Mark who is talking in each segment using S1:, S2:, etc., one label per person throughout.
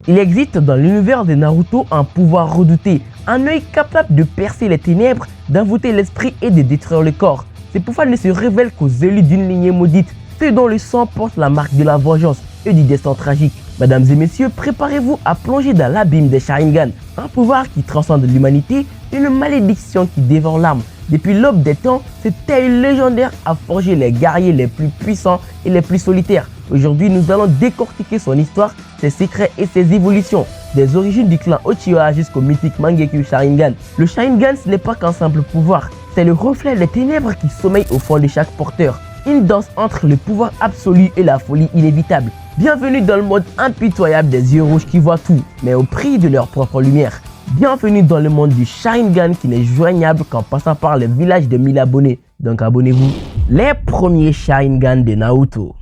S1: Il existe dans l'univers de Naruto un pouvoir redouté, un œil capable de percer les ténèbres, d'envoûter l'esprit et de détruire le corps. Ces pouvoirs ne se révèlent qu'aux élus d'une lignée maudite, ceux dont le sang porte la marque de la vengeance et du destin tragique. Mesdames et messieurs, préparez-vous à plonger dans l'abîme des Sharingan, un pouvoir qui transcende l'humanité, une malédiction qui dévore l'âme. Depuis l'aube des temps, cet œil légendaire a forgé les guerriers les plus puissants et les plus solitaires. Aujourd'hui, nous allons décortiquer son histoire, ses secrets et ses évolutions, des origines du clan Uchiha jusqu'au mythique Mangekyo Sharingan. Le Sharingan, ce n'est pas qu'un simple pouvoir, c'est le reflet des ténèbres qui sommeillent au fond de chaque porteur. Une danse entre le pouvoir absolu et la folie inévitable. Bienvenue dans le monde impitoyable des yeux rouges qui voient tout, mais au prix de leur propre lumière. Bienvenue dans le monde du Sharingan qui n'est joignable qu'en passant par le village de 1000 abonnés. Donc abonnez-vous. Les premiers Sharingan de Naruto.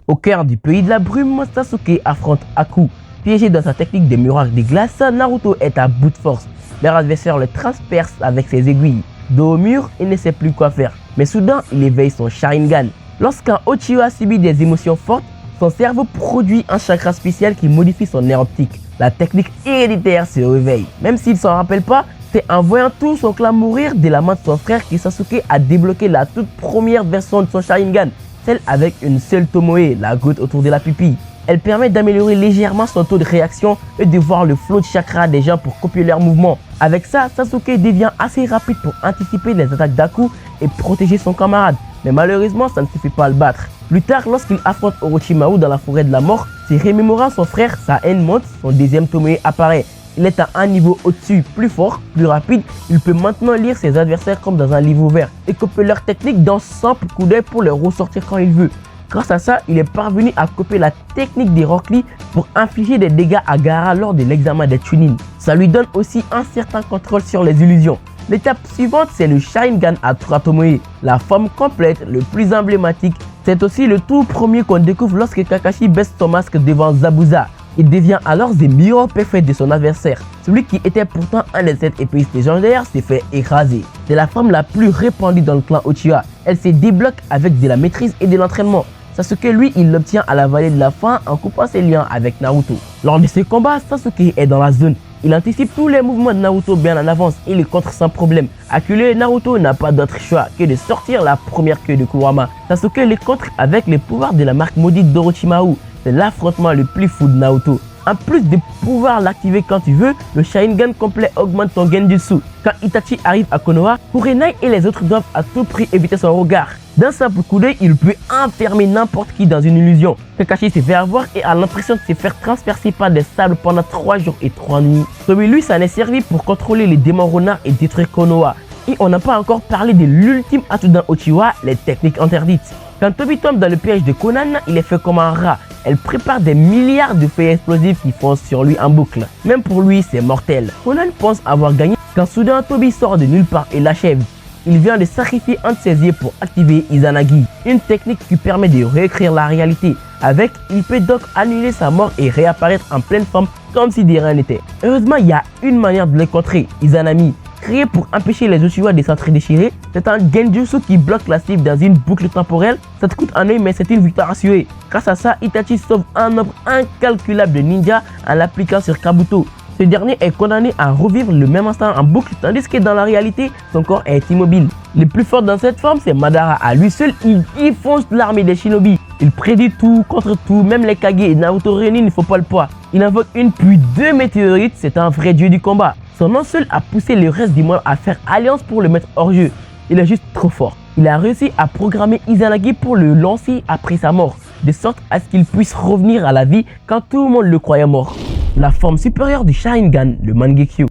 S1: Au cœur du pays de la brume, Sasuke affronte Aku. Piégé dans sa technique de miroir de glace, Naruto est à bout de force. Leur adversaire le transperce avec ses aiguilles. Dos au mur, il ne sait plus quoi faire. Mais soudain, il éveille son Sharingan. Lorsqu'un Uchiha subit des émotions fortes, son cerveau produit un chakra spécial qui modifie son nerf optique. La technique héréditaire se réveille. Même s'il ne s'en rappelle pas, c'est en voyant tout son clan mourir de la main de son frère que Sasuke a débloqué la toute première version de son Sharingan. Celle avec une seule Tomoe, la goutte autour de la pupille. Elle permet d'améliorer légèrement son taux de réaction et de voir le flot de chakra des gens pour copier leurs mouvements. Avec ça, Sasuke devient assez rapide pour anticiper les attaques d'Aku et protéger son camarade. Mais malheureusement, ça ne suffit pas à le battre. Plus tard, lorsqu'il affronte Orochimaru dans la forêt de la mort, se remémorant son frère, sa haine monte, son deuxième Tomoe apparaît. Il est à un niveau au-dessus, plus fort, plus rapide. Il peut maintenant lire ses adversaires comme dans un livre ouvert et copier leur technique d'un simple coup d'œil pour les ressortir quand il veut. Grâce à ça, il est parvenu à copier la technique des Rock Lee pour infliger des dégâts à Gaara lors de l'examen des Chunin. Ça lui donne aussi un certain contrôle sur les illusions. L'étape suivante, c'est le Sharingan à 3 Tomoe, la forme complète, le plus emblématique. C'est aussi le tout premier qu'on découvre lorsque Kakashi baisse son masque devant Zabuza. Il devient alors le miroir parfait de son adversaire. Celui qui était pourtant un des 7 épéistes légendaires s'est fait écraser. C'est la forme la plus répandue dans le clan Uchiha. Elle se débloque avec de la maîtrise et de l'entraînement. Sasuke, lui, il l'obtient à la vallée de la faim en coupant ses liens avec Naruto. Lors de ce combat, Sasuke est dans la zone. Il anticipe tous les mouvements de Naruto bien en avance et les contre sans problème. Acculé, Naruto n'a pas d'autre choix que de sortir la première queue de Kurama. Sasuke les contre avec les pouvoirs de la marque maudite d'Orochimaru. C'est l'affrontement le plus fou de Naruto. En plus de pouvoir l'activer quand tu veux, le Sharingan complet augmente ton Genjutsu. Quand Itachi arrive à Konoha, Kurenai et les autres doivent à tout prix éviter son regard. D'un simple coup d'œil, il peut enfermer n'importe qui dans une illusion. Kakashi s'est fait avoir et a l'impression de se faire transpercer par des sables pendant 3 jours et 3 nuits. Tobi lui s'en est servi pour contrôler les démons renards et détruire Konoha. Et on n'a pas encore parlé de l'ultime atout d'un Uchiha, les techniques interdites. Quand Tobi tombe dans le piège de Konan, il est fait comme un rat. Elle prépare des milliards de feuilles explosifs qui foncent sur lui en boucle. Même pour lui, c'est mortel. Konan pense avoir gagné quand soudain Tobi sort de nulle part et l'achève. Il vient de sacrifier un de ses yeux pour activer Izanagi, une technique qui permet de réécrire la réalité. Avec, il peut donc annuler sa mort et réapparaître en pleine forme comme si de rien n'était. Heureusement, il y a une manière de le contrer, Izanami. Créé pour empêcher les Uchiha de s'entre-déchirer, c'est un Genjutsu qui bloque la cible dans une boucle temporelle. Ça te coûte un œil, mais c'est une victoire assurée. Grâce à ça, Itachi sauve un nombre incalculable de ninjas en l'appliquant sur Kabuto. Ce dernier est condamné à revivre le même instant en boucle, tandis que dans la réalité, son corps est immobile. Le plus fort dans cette forme, c'est Madara. À lui seul, il défonce l'armée des shinobi. Il prédit tout, contre tout, même les Kage et Naruto réunis ne faut pas le poids. Il invoque une puis 2 météorites, c'est un vrai dieu du combat. Son nom seul a poussé le reste du monde à faire alliance pour le mettre hors jeu. Il est juste trop fort. Il a réussi à programmer Izanagi pour le lancer après sa mort, de sorte à ce qu'il puisse revenir à la vie quand tout le monde le croyait mort. La forme supérieure du Sharingan, le Mangekyo.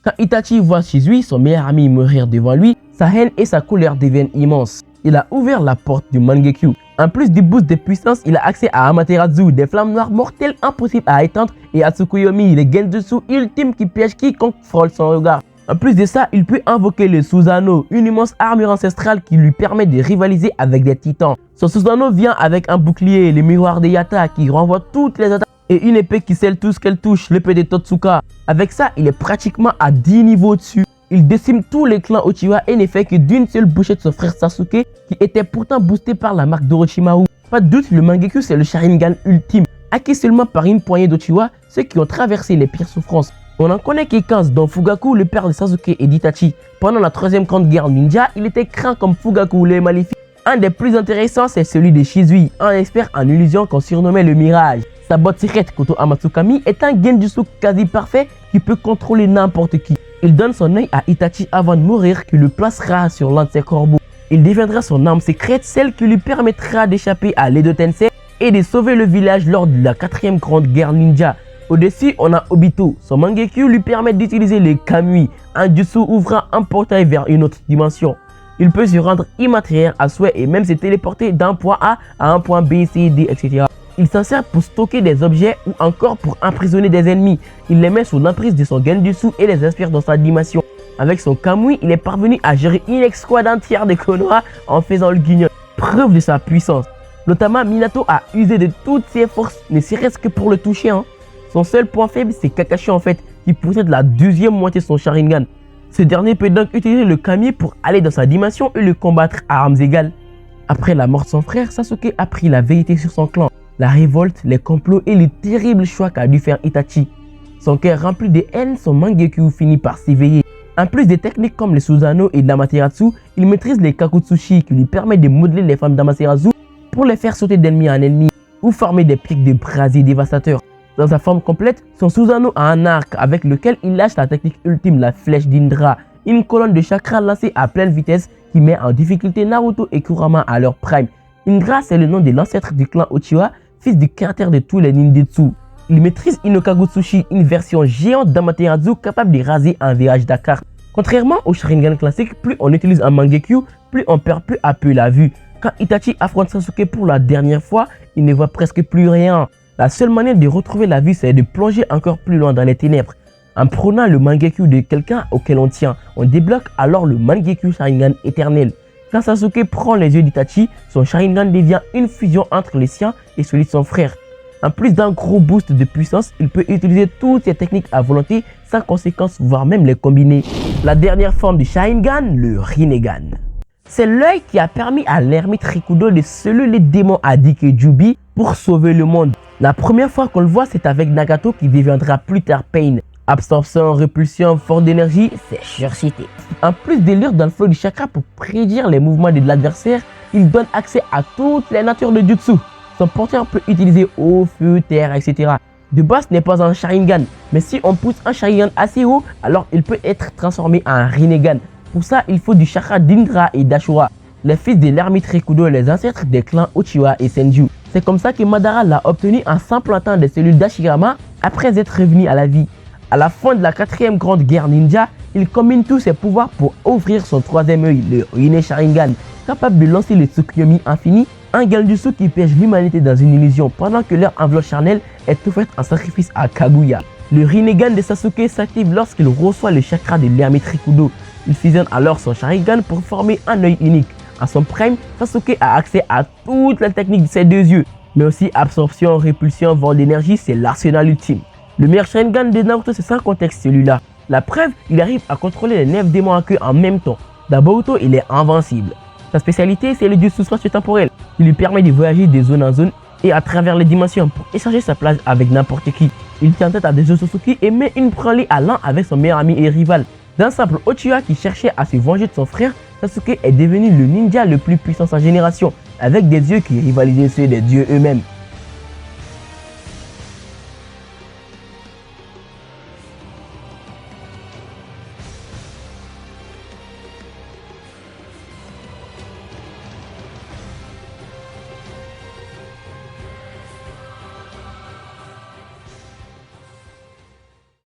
S1: Quand Itachi voit Shizui, son meilleur ami, mourir devant lui, sa haine et sa colère deviennent immenses. Il a ouvert la porte du Mangekyo. En plus du boost de puissance, il a accès à Amaterasu, des flammes noires mortelles impossibles à éteindre, et à Tsukuyomi, les Genjutsu ultimes qui piègent quiconque frôle son regard. En plus de ça, il peut invoquer le Susanoo, une immense armure ancestrale qui lui permet de rivaliser avec des titans. Son Susanoo vient avec un bouclier, le miroir de Yata qui renvoie toutes les attaques, et une épée qui scelle tout ce qu'elle touche, l'épée de Totsuka. Avec ça, il est pratiquement à 10 niveaux dessus. Il décime tous les clans Uchiha et n'est fait que d'une seule bouchée de son frère Sasuke qui était pourtant boosté par la marque d'Orochimaru. Pas de doute, le Mangekyo c'est le Sharingan ultime. Acquis seulement par une poignée d'Uchiwa, ceux qui ont traversé les pires souffrances. On en connaît que 15, dont Fugaku, le père de Sasuke et d'Itachi. Pendant la troisième grande guerre ninja, il était craint comme Fugaku, le maléfique. Un des plus intéressants, c'est celui de Shizui, un expert en illusion qu'on surnommait le Mirage. Sa botte secrète, Koto Amatsukami, est un genjutsu quasi parfait qui peut contrôler n'importe qui. Il donne son œil à Itachi avant de mourir, qui le placera sur l'un de ses corbeaux. Il deviendra son arme secrète, celle qui lui permettra d'échapper à l'Edo Tensei et de sauver le village lors de la quatrième grande guerre ninja. Au-dessus, on a Obito. Son Mangekyu lui permet d'utiliser les Kamui, un jutsu ouvrant un portail vers une autre dimension. Il peut se rendre immatériel à souhait et même se téléporter d'un point A à un point B, C, D, etc. Il s'en sert pour stocker des objets ou encore pour emprisonner des ennemis. Il les met sous l'emprise de son genjutsu et les inspire dans sa dimension. Avec son Kamui, il est parvenu à gérer une escouade entière de Konoha en faisant le guignol. Preuve de sa puissance. Notamment, Minato a usé de toutes ses forces, ne serait-ce que pour le toucher. Son seul point faible, c'est Kakashi en fait, qui possède la deuxième moitié de son Sharingan. Ce dernier peut donc utiliser le Kami pour aller dans sa dimension et le combattre à armes égales. Après la mort de son frère, Sasuke a appris la vérité sur son clan, la révolte, les complots et les terribles choix qu'a dû faire Itachi. Son cœur rempli de haine, son Mangekyu finit par s'éveiller. En plus des techniques comme les Susanoo et l'Amaterasu, il maîtrise les Kakutsuchi qui lui permettent de modeler les femmes d'Amaterasu pour les faire sauter d'ennemi en ennemi ou former des pics de brasier dévastateurs. Dans sa forme complète, son Susanoo a un arc avec lequel il lâche la technique ultime, la flèche d'Indra, une colonne de chakra lancée à pleine vitesse qui met en difficulté Naruto et Kurama à leur prime. Indra, c'est le nom de l'ancêtre du clan Uchiwa, fils du créateur de tous les ninjutsu. Il maîtrise Inokagutsuchi, une version géante d'Amaterasu capable de raser un virage Dakar. Contrairement au Sharingan classique, plus on utilise un Mangekyu, plus on perd peu à peu la vue. Quand Itachi affronte Sasuke pour la dernière fois, il ne voit presque plus rien. La seule manière de retrouver la vue, c'est de plonger encore plus loin dans les ténèbres. En prenant le Mangekyu de quelqu'un auquel on tient, on débloque alors le Mangekyu Sharingan éternel. Quand Sasuke prend les yeux d'Itachi, son Sharingan devient une fusion entre les siens et celui de son frère. En plus d'un gros boost de puissance, il peut utiliser toutes ses techniques à volonté sans conséquence, voire même les combiner. La dernière forme du Sharingan, le Rinnegan. C'est l'œil qui a permis à l'ermite Rikudo de sceller les démons à Dikejubi pour sauver le monde. La première fois qu'on le voit, c'est avec Nagato qui deviendra plus tard Pain. Absorption, répulsion, force d'énergie, c'est surcité. En plus de lire dans le flot du chakra pour prédire les mouvements de l'adversaire, il donne accès à toutes les natures de jutsu. Son porteur peut utiliser eau, feu, terre, etc. De base, ce n'est pas un Sharingan, mais si on pousse un Sharingan assez haut, alors il peut être transformé en Rinnegan. Pour ça, il faut du chakra d'Indra et d'Ashura, les fils de l'ermite Rikudo et les ancêtres des clans Uchiwa et Senju. C'est comme ça que Madara l'a obtenu en s'implantant des cellules d'Ashirama après être revenu à la vie. À la fin de la quatrième grande guerre ninja, il combine tous ses pouvoirs pour ouvrir son troisième œil, le Rinne Sharingan, capable de lancer le Tsukuyomi infini, un genjutsu qui piège l'humanité dans une illusion pendant que leur enveloppe charnelle est tout faite en sacrifice à Kaguya. Le Rinnegan de Sasuke s'active lorsqu'il reçoit le chakra de l'ermite Rikudo. Il fusionne alors son Sharingan pour former un œil unique. À son prime, Sasuke a accès à toutes les techniques de ses deux yeux, mais aussi absorption, répulsion, vol d'énergie, c'est l'arsenal ultime. Le meilleur Sharingan de Naruto, c'est sans contexte celui-là. La preuve, il arrive à contrôler les 9 démons en queue en même temps. Dans Boruto, il est invincible. Sa spécialité, c'est le jutsu spatio-temporel. Il lui permet de voyager de zone en zone et à travers les dimensions pour échanger sa place avec n'importe qui. Il tient tête à des Otsutsuki et met une branlée à l'un avec son meilleur ami et rival. D'un simple Uchiha qui cherchait à se venger de son frère, Sasuke est devenu le ninja le plus puissant de sa génération, avec des yeux qui rivalisaient ceux des dieux eux-mêmes.